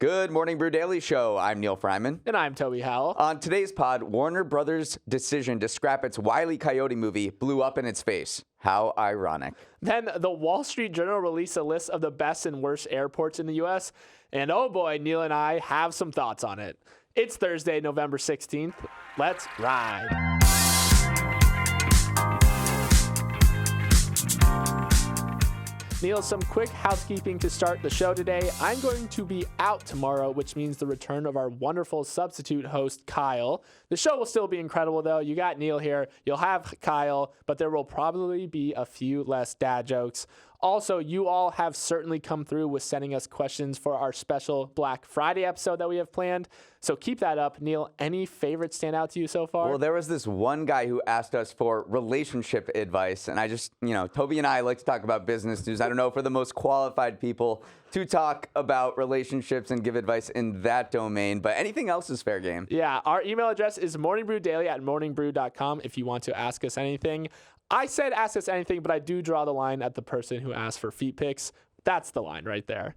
Good morning, Brew Daily Show. I'm Neal Fryman. And I'm Toby Howell. On today's pod, Warner Brothers' decision to scrap its Wile E. Coyote movie blew up in its face. How ironic. Then the Wall Street Journal released a list of the best and worst airports in the U.S. And oh boy, Neal and I have some thoughts on it. It's Thursday, November 16th. Let's ride. Neal, some quick housekeeping to start the show today. I'm going to be out tomorrow, which means the return of our wonderful substitute host, Kyle. The show will still be incredible, though. You got Neal here. You'll have Kyle, but there will probably be a few less dad jokes. Also, you all have certainly come through with sending us questions for our special Black Friday episode that we have planned. So keep that up. Neal, any favorites stand out to you so far? Well, there was this one guy who asked us for relationship advice. And I just, Toby and I like to talk about business news. I don't know if we're the most qualified people to talk about relationships and give advice in that domain. But anything else is fair game. Yeah, our email address is morningbrewdaily@morningbrew.com if you want to ask us anything. I said ask us anything, but I do draw the line at the person who asked for feet pics. That's the line right there.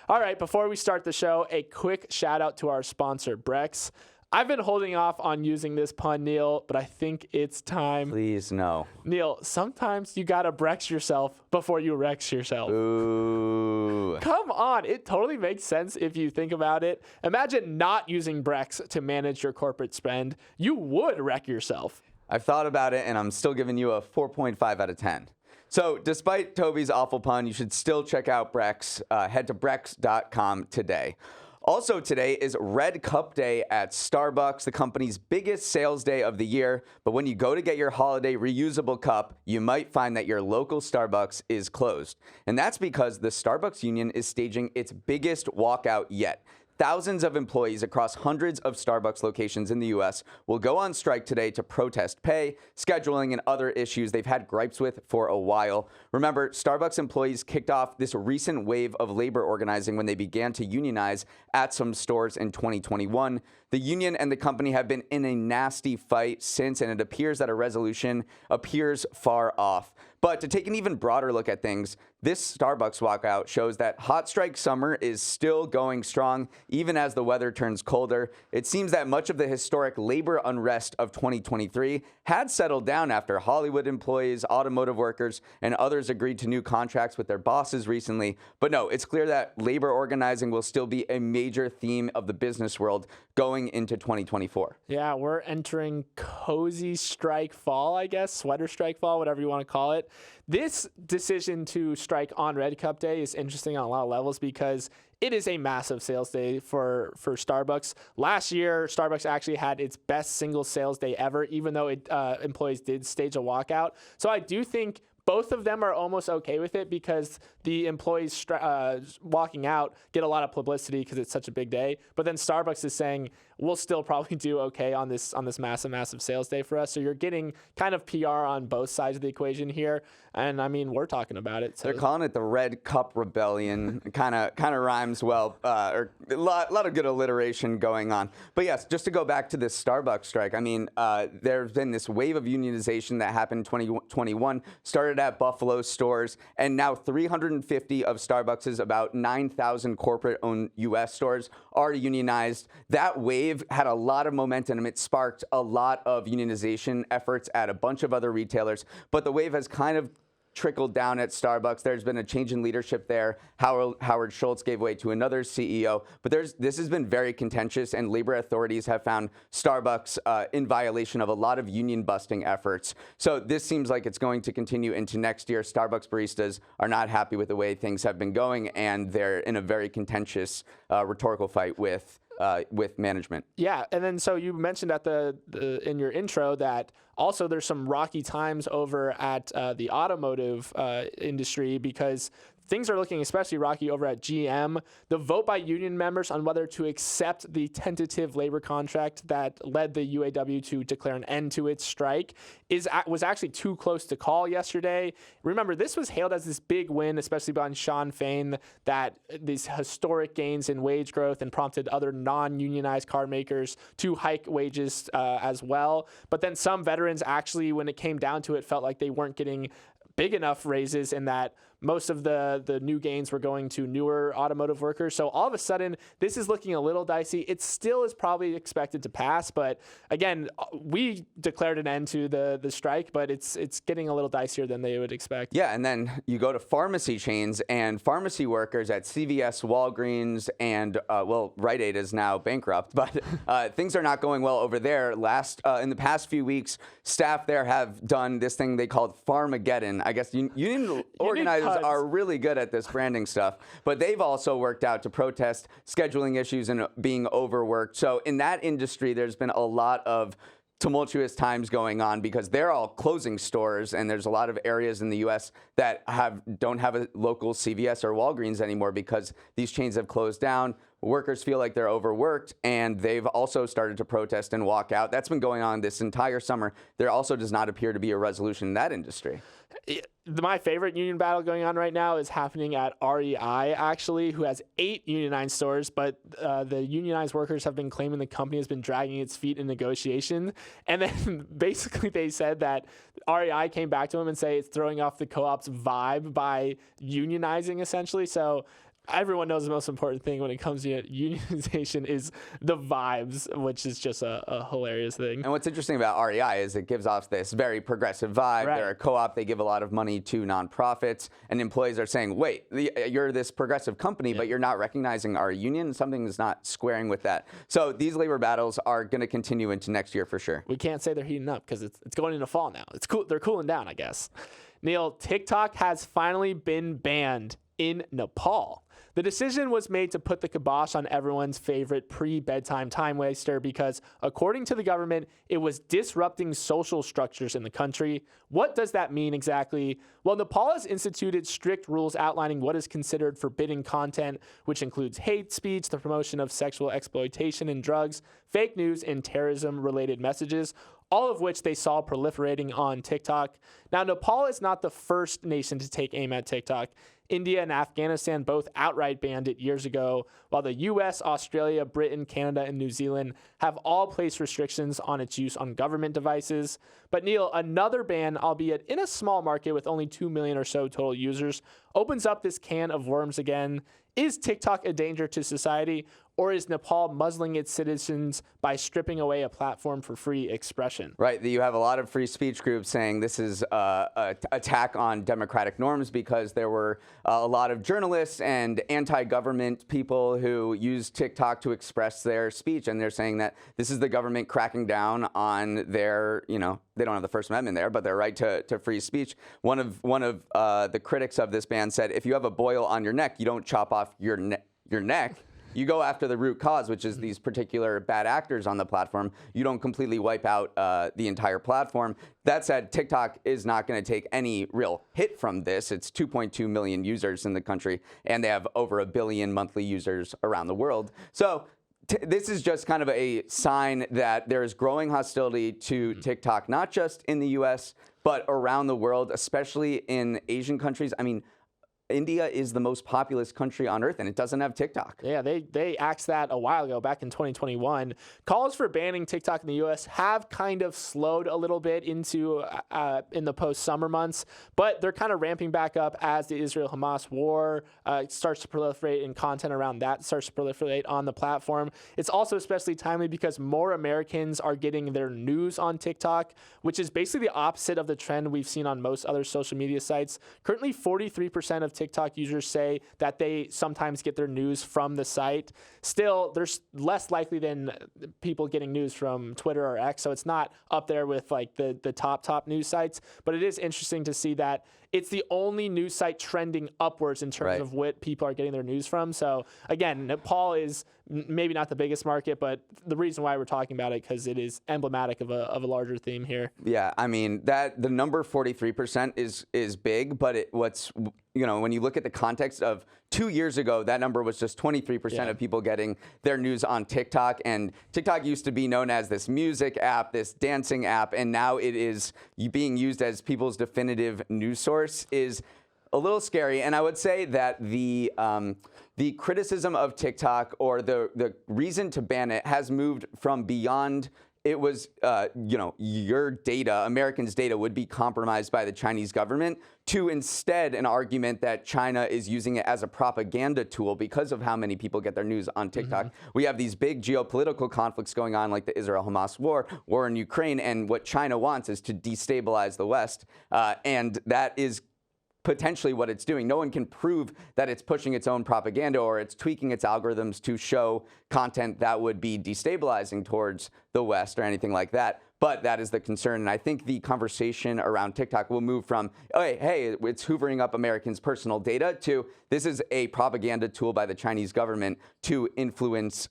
All right, before we start the show, a quick shout out to our sponsor, Brex. I've been holding off on using this pun, Neal, but I think it's time. Please, no. Neal, sometimes you gotta Brex yourself before you Rex yourself. Ooh. Come on, it totally makes sense if you think about it. Imagine not using Brex to manage your corporate spend. You would wreck yourself. I've thought about it, and I'm still giving you a 4.5 out of 10. So despite Toby's awful pun, you should still check out Brex. Head to brex.com today. Also today is Red Cup Day at Starbucks, the company's biggest sales day of the year. But when you go to get your holiday reusable cup, you might find that your local Starbucks is closed. And that's because the Starbucks union is staging its biggest walkout yet. Thousands of employees across hundreds of Starbucks locations in the U.S. will go on strike today to protest pay, scheduling, and other issues they've had gripes with for a while. Remember, Starbucks employees kicked off this recent wave of labor organizing when they began to unionize at some stores in 2021. The union and the company have been in a nasty fight since, and it appears that a resolution appears far off. But to take an even broader look at things, this Starbucks walkout shows that hot strike summer is still going strong, even as the weather turns colder. It seems that much of the historic labor unrest of 2023 had settled down after Hollywood employees, automotive workers, and others agreed to new contracts with their bosses recently. But no, it's clear that labor organizing will still be a major theme of the business world going into 2024. Yeah, we're entering cozy strike fall, I guess, sweater strike fall, whatever you want to call it. This decision to strike on Red Cup Day is interesting on a lot of levels because it is a massive sales day for Starbucks. Last year, Starbucks actually had its best single sales day ever, even though employees did stage a walkout. So I do think both of them are almost okay with it because the employees walking out get a lot of publicity because it's such a big day. But then Starbucks is saying, we'll still probably do okay on this massive sales day for us. So you're getting kind of PR on both sides of the equation here. And I mean, we're talking about it. So. They're calling it the Red Cup Rebellion. Kind of rhymes well, or a lot of good alliteration going on. But yes, just to go back to this Starbucks strike, I mean, there's been this wave of unionization that happened in 2021, started at Buffalo stores, and now 350 of Starbucks' about 9,000 corporate-owned U.S. stores are unionized. That wave had a lot of momentum. It sparked a lot of unionization efforts at a bunch of other retailers, but the wave has kind of trickled down at Starbucks. There's been a change in leadership there. Howard Schultz gave way to another CEO, but this has been very contentious, and labor authorities have found Starbucks in violation of a lot of union busting efforts. So this seems like it's going to continue into next year. Starbucks baristas are not happy with the way things have been going, and they're in a very contentious rhetorical fight with management. Yeah, and then so you mentioned at in your intro that also there's some rocky times over at the automotive industry because things are looking especially rocky over at GM. The vote by union members on whether to accept the tentative labor contract that led the UAW to declare an end to its strike was actually too close to call yesterday. Remember, this was hailed as this big win, especially by Sean Fain, that these historic gains in wage growth and prompted other non-unionized car makers to hike wages as well. But then some veterans actually, when it came down to it, felt like they weren't getting big enough raises and that most of the new gains were going to newer automotive workers. So all of a sudden, this is looking a little dicey. It still is probably expected to pass, but again, we declared an end to the strike, but it's getting a little dicier than they would expect. Yeah, and then you go to pharmacy chains, and pharmacy workers at CVS, Walgreens, and Rite Aid is now bankrupt, but things are not going well over there. In the past few weeks, staff there have done this thing they called Pharmageddon. I guess union organizers are really good at this branding stuff, but they've also worked out to protest scheduling issues and being overworked. So in that industry, there's been a lot of tumultuous times going on because they're all closing stores, and there's a lot of areas in the U.S. that don't have a local CVS or Walgreens anymore because these chains have closed down. Workers feel like they're overworked, and they've also started to protest and walk out. That's been going on this entire summer. There also does not appear to be a resolution in that industry. My favorite union battle going on right now is happening at REI, actually, who has 8 unionized stores, but the unionized workers have been claiming the company has been dragging its feet in negotiation. And then basically they said that REI came back to them and say it's throwing off the co-op's vibe by unionizing, essentially. So everyone knows the most important thing when it comes to unionization is the vibes, which is just a hilarious thing. And what's interesting about REI is it gives off this very progressive vibe. Right. They're a co-op. They give a lot of money to nonprofits, and employees are saying, wait, you're this progressive company, but you're not recognizing our union. Something is not squaring with that. So these labor battles are going to continue into next year for sure. We can't say they're heating up because it's going into fall now. It's cool. They're cooling down, I guess. Neal, TikTok has finally been banned in Nepal. The decision was made to put the kibosh on everyone's favorite pre-bedtime time waster because, according to the government, it was disrupting social structures in the country. What does that mean exactly? Well, Nepal has instituted strict rules outlining what is considered forbidden content, which includes hate speech, the promotion of sexual exploitation and drugs, fake news, and terrorism-related messages, all of which they saw proliferating on TikTok. Now, Nepal is not the first nation to take aim at TikTok. India and Afghanistan both outright banned it years ago, while the US, Australia, Britain, Canada, and New Zealand have all placed restrictions on its use on government devices. But Neal, another ban, albeit in a small market with only 2 million or so total users, opens up this can of worms again. Is TikTok a danger to society, or is Nepal muzzling its citizens by stripping away a platform for free expression? Right. You have a lot of free speech groups saying this is an attack on democratic norms because there were a lot of journalists and anti-government people who used TikTok to express their speech. And they're saying that this is the government cracking down on their, they don't have the First Amendment there, but their right to free speech. One of the critics of this ban said, if you have a boil on your neck, you don't chop off your neck. You go after the root cause, which is these particular bad actors on the platform. You don't completely wipe out the entire platform. That said, TikTok is not going to take any real hit from this. It's 2.2 million users in the country, and they have over 1 billion monthly users around the world. So this is just kind of a sign that there is growing hostility to TikTok, not just in the U.S., but around the world, especially in Asian countries. I mean, India is the most populous country on earth, and it doesn't have TikTok. Yeah, they axed that a while ago, back in 2021. Calls for banning TikTok in the U.S. have kind of slowed a little bit in the post-summer months, but they're kind of ramping back up as the Israel-Hamas war starts to proliferate, and content around that starts to proliferate on the platform. It's also especially timely because more Americans are getting their news on TikTok, which is basically the opposite of the trend we've seen on most other social media sites. Currently, 43% of TikTok users say that they sometimes get their news from the site. Still, there's less likely than people getting news from Twitter or X, so it's not up there with like the top news sites. But it is interesting to see that it's the only news site trending upwards in terms of what people are getting their news from. So again, Nepal is maybe not the biggest market, but the reason why we're talking about it because it is emblematic of a larger theme here. Yeah, I mean that the number 43% is big, but when you look at the context of 2 years ago, that number was just 23% of people getting their news on TikTok. And TikTok used to be known as this music app, this dancing app, and now it is being used as people's definitive news source. Is a little scary. And I would say that the criticism of TikTok or the reason to ban it has moved from beyond it was, your data, Americans' data, would be compromised by the Chinese government, to instead an argument that China is using it as a propaganda tool because of how many people get their news on TikTok. We have these big geopolitical conflicts going on, like the Israel-Hamas war in Ukraine, and what China wants is to destabilize the West, and that is potentially what it's doing. No one can prove that it's pushing its own propaganda or it's tweaking its algorithms to show content that would be destabilizing towards the West or anything like that. But that is the concern. And I think the conversation around TikTok will move from, hey, it's hoovering up Americans' personal data, to this is a propaganda tool by the Chinese government to influence,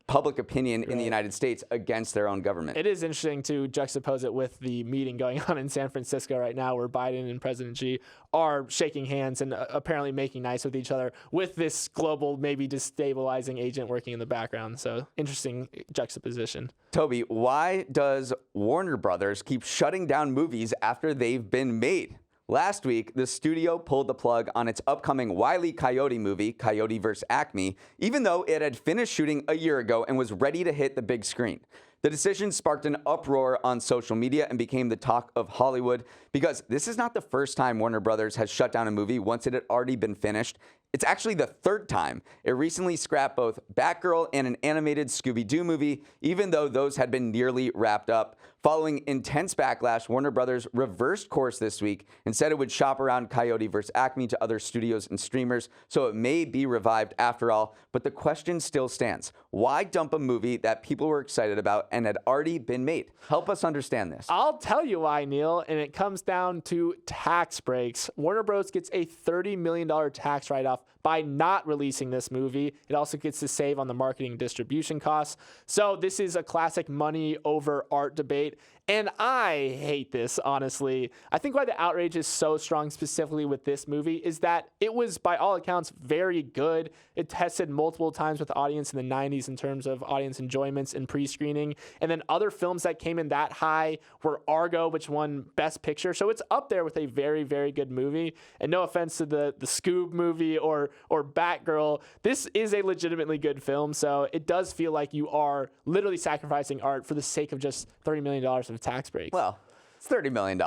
public opinion in the United States against their own government. It is interesting to juxtapose it with the meeting going on in San Francisco right now, where Biden and President Xi are shaking hands and apparently making nice with each other, with this global, maybe destabilizing agent working in the background. So interesting juxtaposition. Toby, why does Warner Brothers keep shutting down movies after they've been made? Last week, the studio pulled the plug on its upcoming Wile E. Coyote movie, Coyote vs. Acme, even though it had finished shooting a year ago and was ready to hit the big screen. The decision sparked an uproar on social media and became the talk of Hollywood, because this is not the first time Warner Brothers has shut down a movie once it had already been finished. It's actually the third time. It recently scrapped both Batgirl and an animated Scooby-Doo movie, even though those had been nearly wrapped up. Following intense backlash, Warner Brothers reversed course this week and said it would shop around Coyote vs. Acme to other studios and streamers, so it may be revived after all. But the question still stands. Why dump a movie that people were excited about and had already been made? Help us understand this. I'll tell you why, Neal, and it comes down to tax breaks. Warner Bros. Gets a $30 million tax write-off by not releasing this movie. It also gets to save on the marketing and distribution costs. So this is a classic money over art debate. And I hate this, honestly. I think why the outrage is so strong specifically with this movie is that it was, by all accounts, very good. It tested multiple times with the audience in the 90s in terms of audience enjoyments and pre-screening. And then other films that came in that high were Argo, which won Best Picture. So it's up there with a very, very good movie. And no offense to the Scoob movie or Batgirl, this is a legitimately good film. So it does feel like you are literally sacrificing art for the sake of just $30 million of tax breaks. Well, it's $30 million.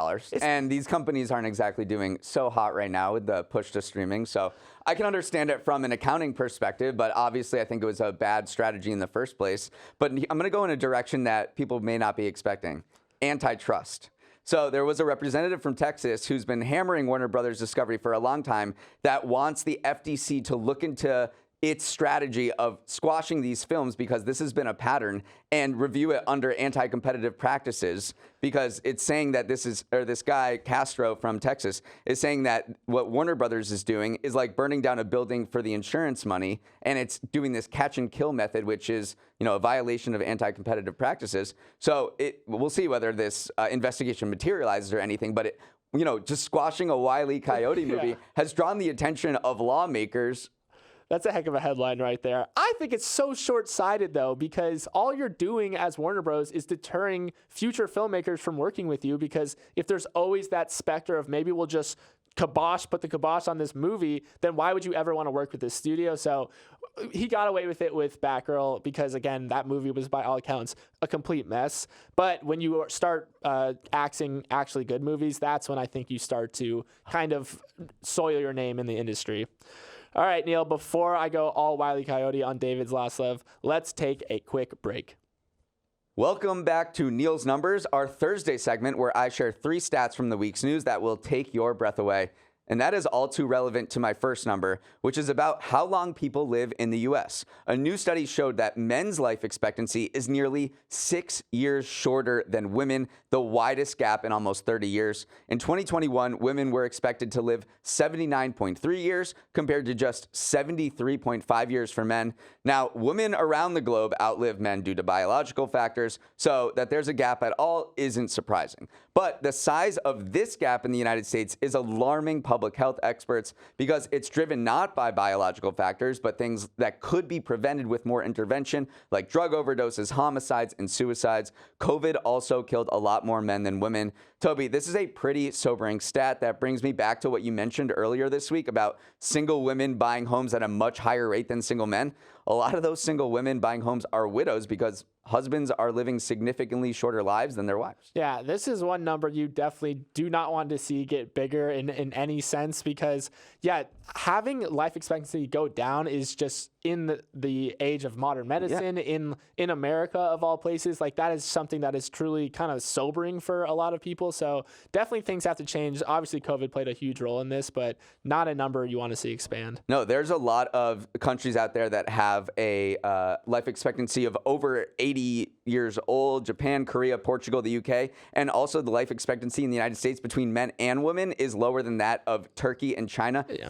And these companies aren't exactly doing so hot right now with the push to streaming. So I can understand it from an accounting perspective, but obviously I think it was a bad strategy in the first place. But I'm going to go in a direction that people may not be expecting. Antitrust. So there was a representative from Texas who's been hammering Warner Brothers Discovery for a long time that wants the FTC to look into its strategy of squashing these films, because this has been a pattern, and review it under anti-competitive practices, because it's saying that this guy Castro from Texas is saying that what Warner Brothers is doing is like burning down a building for the insurance money, and it's doing this catch and kill method, which is, a violation of anti-competitive practices. So we'll see whether this investigation materializes or anything, but just squashing a Wile E. Coyote movie has drawn the attention of lawmakers. That's a heck of a headline right there. I think it's so short-sighted, though, because all you're doing as Warner Bros. Is deterring future filmmakers from working with you, because if there's always that specter of maybe we'll just put the kibosh on this movie, then why would you ever want to work with this studio? So he got away with it with Batgirl because, again, that movie was, by all accounts, a complete mess. But when you start axing actually good movies, that's when I think you start to kind of soil your name in the industry. All right, Neal, before I go all Wile E. Coyote on David's Last Love, let's take a quick break. Welcome back to Neal's Numbers, our Thursday segment where I share 3 stats from the week's news that will take your breath away. And that is all too relevant to my first number, which is about how long people live in the U.S. A new study showed that men's life expectancy is nearly 6 years shorter than women, the widest gap in almost 30 years. In 2021, women were expected to live 79.3 years compared to just 73.5 years for men. Now, women around the globe outlive men due to biological factors, so that there's a gap at all isn't surprising. But the size of this gap in the United States is alarming public health experts, because it's driven not by biological factors, but things that could be prevented with more intervention, like drug overdoses, homicides, and suicides. COVID also killed a lot more men than women. Toby, this is a pretty sobering stat that brings me back to what you mentioned earlier this week about single women buying homes at a much higher rate than single men. A lot of those single women buying homes are widows because husbands are living significantly shorter lives than their wives. Yeah, this is one number you definitely do not want to see get bigger in any sense because, yeah, having life expectancy go down is just in the age of modern medicine, in America of all places. Like, that is something that is truly kind of sobering for a lot of people. So definitely things have to change. Obviously, COVID played a huge role in this, but not a number you want to see expand. No, there's a lot of countries out there that have a life expectancy of over 80 years old. Japan, Korea, Portugal, the UK, and also the life expectancy in the United States between men and women is lower than that of Turkey and China. Yeah.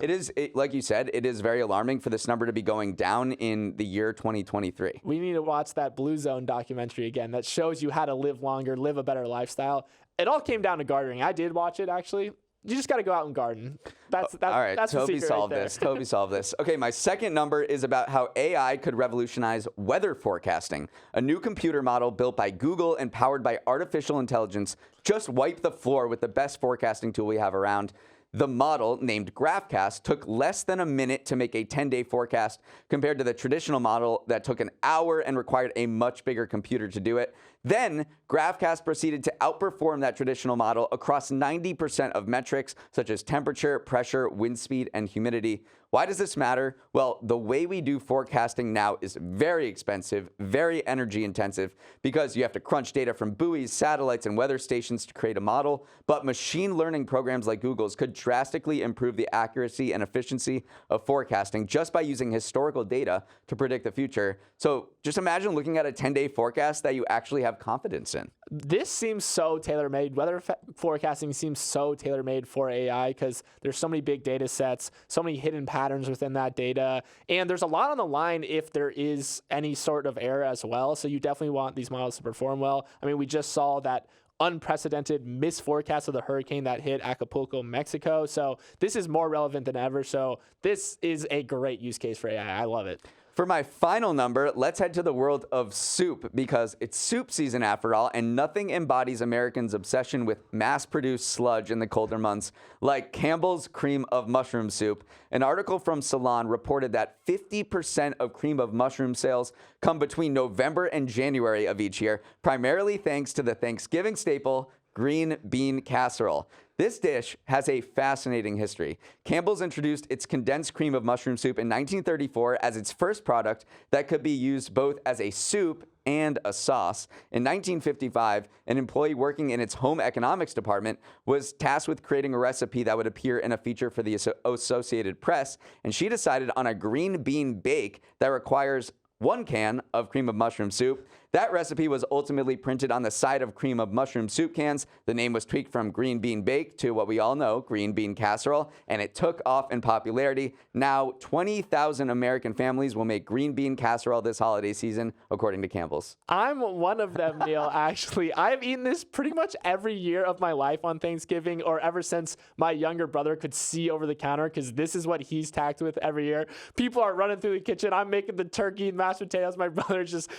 Like you said, it is very alarming for this number to be going down in the year 2023. We need to watch that Blue Zone documentary again that shows you how to live longer, live a better lifestyle. It all came down to gardening. I did watch it, actually. You just got to go out and garden. That's all right. That's Toby the secret solved right there. this. Toby solved this. Okay, my second number is about how AI could revolutionize weather forecasting. A new computer model built by Google and powered by artificial intelligence just wiped the floor with the best forecasting tool we have around. The model, named GraphCast, took less than a minute to make a 10-day forecast compared to the traditional model that took an hour and required a much bigger computer to do it. Then, GraphCast proceeded to outperform that traditional model across 90% of metrics, such as temperature, pressure, wind speed, and humidity. Why does this matter? Well, the way we do forecasting now is very expensive, very energy intensive, because you have to crunch data from buoys, satellites, and weather stations to create a model. But machine learning programs like Google's could drastically improve the accuracy and efficiency of forecasting just by using historical data to predict the future. So just imagine looking at a 10-day forecast that you actually have confidence in. This seems so tailor-made. Weather forecasting seems so tailor-made for AI because there's so many big data sets, so many hidden patterns within that data, and there's a lot on the line if there is any sort of error as well. So you definitely want these models to perform well. I mean, we just saw that unprecedented misforecast of the hurricane that hit Acapulco, Mexico. So this is more relevant than ever. So this is a great use case for AI. I love it. For my final number, let's head to the world of soup because it's soup season after all, and nothing embodies Americans' obsession with mass-produced sludge in the colder months like Campbell's cream of mushroom soup. An article from Salon reported that 50% of cream of mushroom sales come between November and January of each year, primarily thanks to the Thanksgiving staple, green bean casserole. This dish has a fascinating history. Campbell's introduced its condensed cream of mushroom soup in 1934 as its first product that could be used both as a soup and a sauce. In 1955, an employee working in its home economics department was tasked with creating a recipe that would appear in a feature for the Associated Press, and she decided on a green bean bake that requires 1 can of cream of mushroom soup. That recipe was ultimately printed on the side of cream of mushroom soup cans. The name was tweaked from green bean bake to what we all know, green bean casserole, and it took off in popularity. Now, 20,000 American families will make green bean casserole this holiday season, according to Campbell's. I'm one of them, Neal, actually. I've eaten this pretty much every year of my life on Thanksgiving, or ever since my younger brother could see over the counter, because this is what he's tacked with every year. People are running through the kitchen. I'm making the turkey and mashed potatoes. My brother's just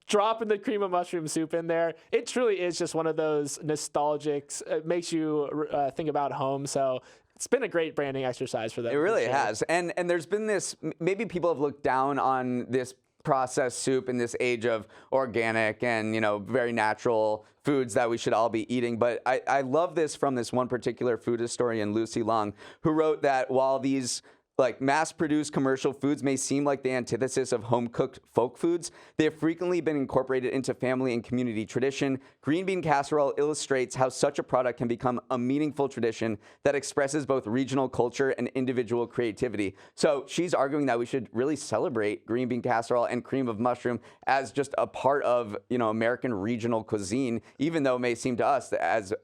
dropping the cream of mushroom soup in there. It truly is just one of those nostalgics. It makes you think about home. So it's been a great branding exercise for them. It really has. And there's been this, maybe people have looked down on this processed soup in this age of organic and, very natural foods that we should all be eating. But I love this from this one particular food historian, Lucy Long, who wrote that while these mass-produced commercial foods may seem like the antithesis of home-cooked folk foods, they have frequently been incorporated into family and community tradition. Green bean casserole illustrates how such a product can become a meaningful tradition that expresses both regional culture and individual creativity. So she's arguing that we should really celebrate green bean casserole and cream of mushroom as just a part of, American regional cuisine, even though it may seem to us as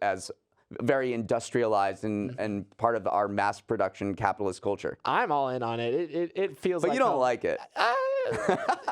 very industrialized and part of our mass production capitalist culture. I'm all in on it. It feels but like... But you don't like it.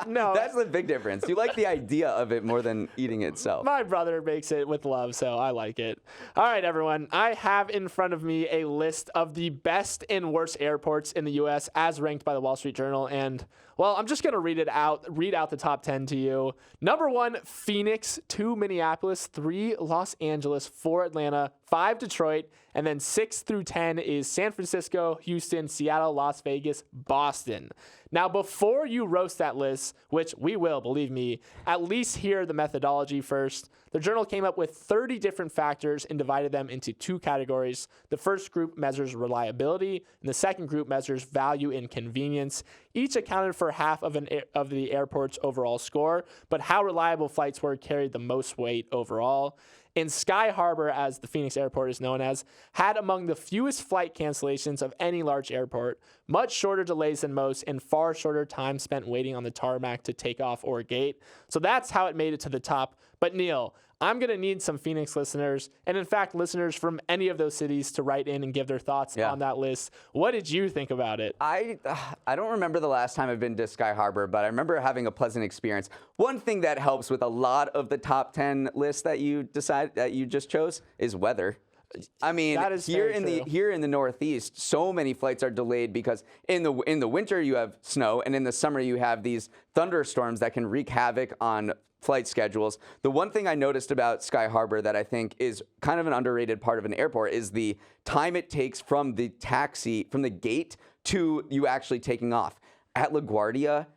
No. That's the big difference. You like the idea of it more than eating itself. My brother makes it with love, so I like it. All right, everyone. I have in front of me a list of the best and worst airports in the U.S. as ranked by the Wall Street Journal, and Well, I'm just going to read out the top 10 to you. Number 1, Phoenix, 2, Minneapolis, 3, Los Angeles, 4, Atlanta, 5, Detroit, and then 6 through 10 is San Francisco, Houston, Seattle, Las Vegas, Boston. Now, before you roast that list, which we will, believe me, at least hear the methodology first. The journal came up with 30 different factors and divided them into 2 categories. The first group measures reliability, and the second group measures value and convenience. Each accounted for half of the airport's overall score, but how reliable flights were carried the most weight overall. And Sky Harbor, as the Phoenix airport is known as, had among the fewest flight cancellations of any large airport, much shorter delays than most, and far shorter time spent waiting on the tarmac to take off or gate. So that's how it made it to the top. But Neal, I'm going to need some Phoenix listeners, and in fact, listeners from any of those cities to write in and give their thoughts on that list. What did you think about it? I don't remember the last time I've been to Sky Harbor, but I remember having a pleasant experience. One thing that helps with a lot of the top 10 lists that you just chose is weather. I mean, here in the Northeast, so many flights are delayed because in the winter you have snow, and in the summer you have these thunderstorms that can wreak havoc on flight schedules. The one thing I noticed about Sky Harbor that I think is kind of an underrated part of an airport is the time it takes from the gate to you actually taking off. At LaGuardia,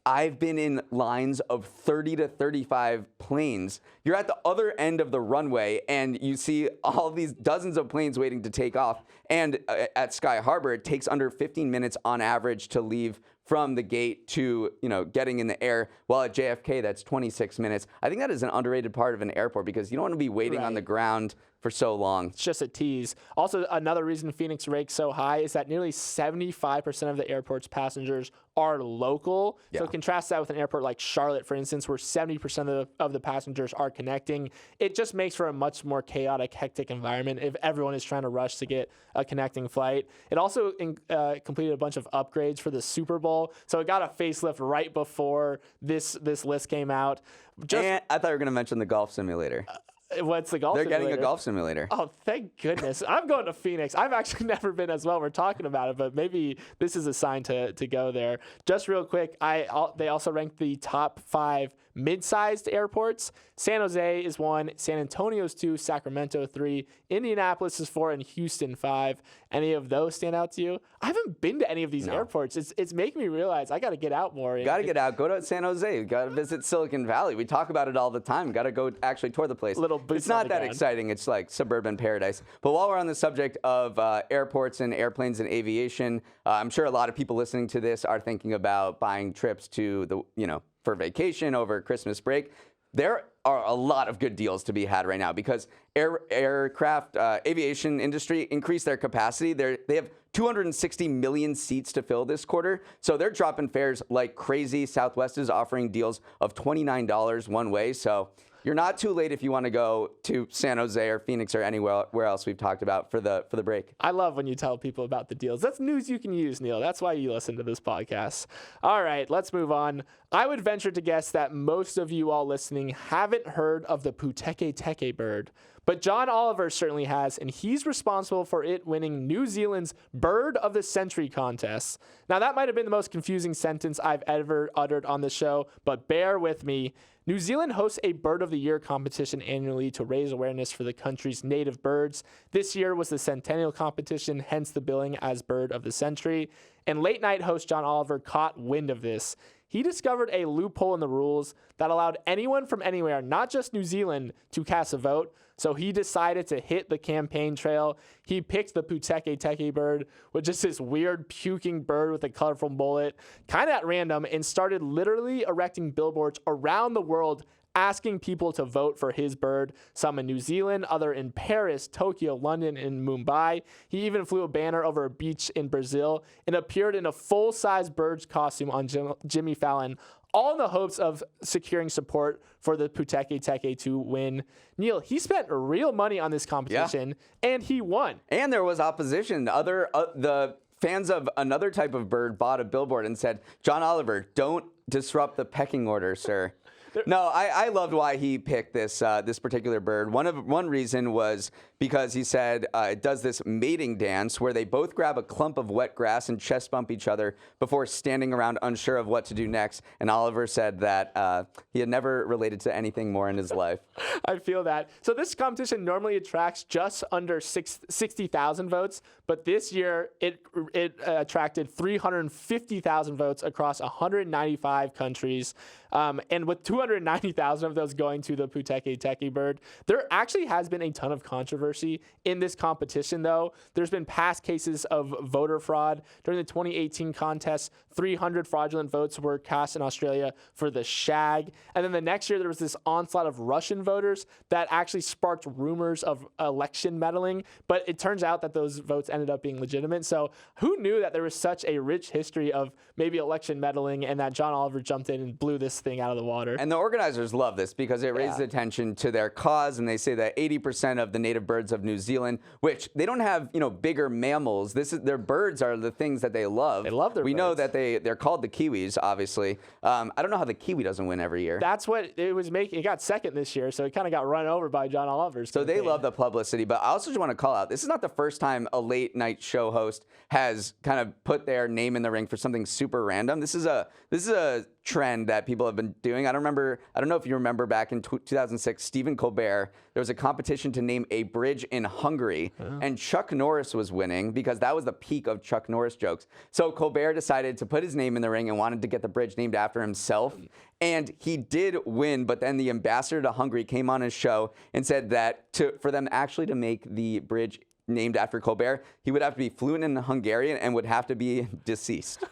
I've been in lines of 30 to 35 planes. You're at the other end of the runway and you see all these dozens of planes waiting to take off. And at Sky Harbor, it takes under 15 minutes on average to leave from the gate to, getting in the air. While at JFK, that's 26 minutes. I think that is an underrated part of an airport because you don't want to be waiting on the ground for so long. It's just a tease. Also, another reason Phoenix ranks so high is that nearly 75% of the airport's passengers are local. So contrast that with an airport like Charlotte, for instance, where 70% of the passengers are connecting. It just makes for a much more chaotic, hectic environment if everyone is trying to rush to get a connecting flight. It also completed a bunch of upgrades for the Super Bowl. So it got a facelift right before this list came out. And I thought you were going to mention the golf simulator. What's the golf simulator? They're getting a golf simulator. Oh, thank goodness. I'm going to Phoenix. I've actually never been as well. We're talking about it, but maybe this is a sign to go there. Just real quick, they also ranked the top 5 mid-sized airports. San Jose is 1, San Antonio is 2, Sacramento 3, Indianapolis is 4, and Houston 5. Any of those stand out to you? I haven't been to any of these airports. It's making me realize I got to get out more. Got to get out. Go to San Jose. Got to visit Silicon Valley. We talk about it all the time. Got to go actually tour the place. It's not that exciting. It's like suburban paradise. But while we're on the subject of airports and airplanes and aviation, I'm sure a lot of people listening to this are thinking about buying trips to for vacation over Christmas break. There are a lot of good deals to be had right now because aircraft aviation industry increased their capacity. They have 260 million seats to fill this quarter, so they're dropping fares like crazy. Southwest is offering deals of $29 one way, so you're not too late if you want to go to San Jose or Phoenix or anywhere else we've talked about for the break. I love when you tell people about the deals. That's news you can use, Neal. That's why you listen to this podcast. All right, let's move on. I would venture to guess that most of you all listening haven't heard of the Puteke Teke bird, but John Oliver certainly has, and he's responsible for it winning New Zealand's Bird of the Century contest. Now, that might have been the most confusing sentence I've ever uttered on the show, but bear with me. New Zealand hosts a Bird of the Year competition annually to raise awareness for the country's native birds. This year was the centennial competition, hence the billing as Bird of the Century. And late night host John Oliver caught wind of this. He discovered a loophole in the rules that allowed anyone from anywhere, not just New Zealand, to cast a vote. So he decided to hit the campaign trail. He picked the Puteke Teke bird, which is this weird puking bird with a colorful mullet, kind of at random, and started literally erecting billboards around the world asking people to vote for his bird, some in New Zealand, other in Paris, Tokyo, London, and Mumbai. He even flew a banner over a beach in Brazil and appeared in a full-size bird's costume on Jimmy Fallon, all in the hopes of securing support for the Puteke Teke to win. Neal, he spent real money on this competition, and he won. And there was opposition. The fans of another type of bird bought a billboard and said, "John Oliver, don't disrupt the pecking order, sir." No, I loved why he picked this particular bird. One reason was because he said it does this mating dance where they both grab a clump of wet grass and chest bump each other before standing around unsure of what to do next. And Oliver said that he had never related to anything more in his life. I feel that. So this competition normally attracts just under 60,000 votes, but this year it attracted 350,000 votes across 195 countries. And with 290,000 of those going to the Puteke teki bird, there actually has been a ton of controversy in this competition, though. There's been past cases of voter fraud. During the 2018 contest, 300 fraudulent votes were cast in Australia for the shag. And then the next year, there was this onslaught of Russian voters that actually sparked rumors of election meddling. But it turns out that those votes ended up being legitimate. So who knew that there was such a rich history of maybe election meddling and that John Oliver jumped in and blew this thing out of the water? And the organizers love this because it raises attention to their cause, and they say that 80% of the native birds of New Zealand, which they don't have, bigger mammals. Their birds are the things that they love. They love their We birds. know that they're called the kiwis, obviously. I don't know how the kiwi doesn't win every year. That's what it was making. It got second this year, so it kind of got run over by John Oliver's So they campaign. love the publicity, but I also just want to call out, this is not the first time a late night show host has kind of put their name in the ring for something super random. This is a trend that people have been doing. I don't know if you remember back in 2006, Stephen Colbert, there was a competition to name a bridge in Hungary, and Chuck Norris was winning because that was the peak of Chuck Norris jokes. So Colbert decided to put his name in the ring and wanted to get the bridge named after himself. And he did win, but then the ambassador to Hungary came on his show and said that for them actually to make the bridge named after Colbert, he would have to be fluent in Hungarian and would have to be deceased.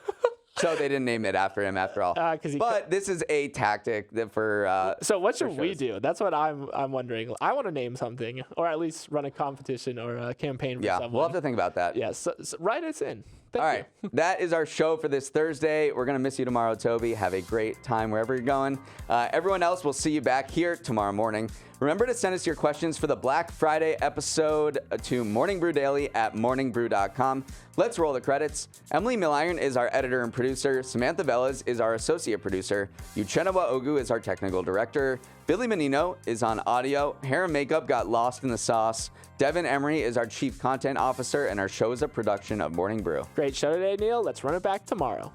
So they didn't name it after him after all. But this is a tactic for. So what should we do? That's what I'm wondering. I want to name something, or at least run a competition or a campaign for someone. We'll have to think about that. Yes, so write us in. Thank All you. right, that is our show for this Thursday. We're going to miss you tomorrow, Toby. Have a great time wherever you're going. Everyone else, we'll see you back here tomorrow morning. Remember to send us your questions for the Black Friday episode to morningbrewdaily@morningbrew.com. Let's roll the credits. Emily Milliron is our editor and producer. Samantha Velez is our associate producer. Uchenna Ogu is our technical director. Billy Menino is on audio. Hair and makeup got lost in the sauce. Devin Emery is our chief content officer, and our show is a production of Morning Brew. Great show today, Neal. Let's run it back tomorrow.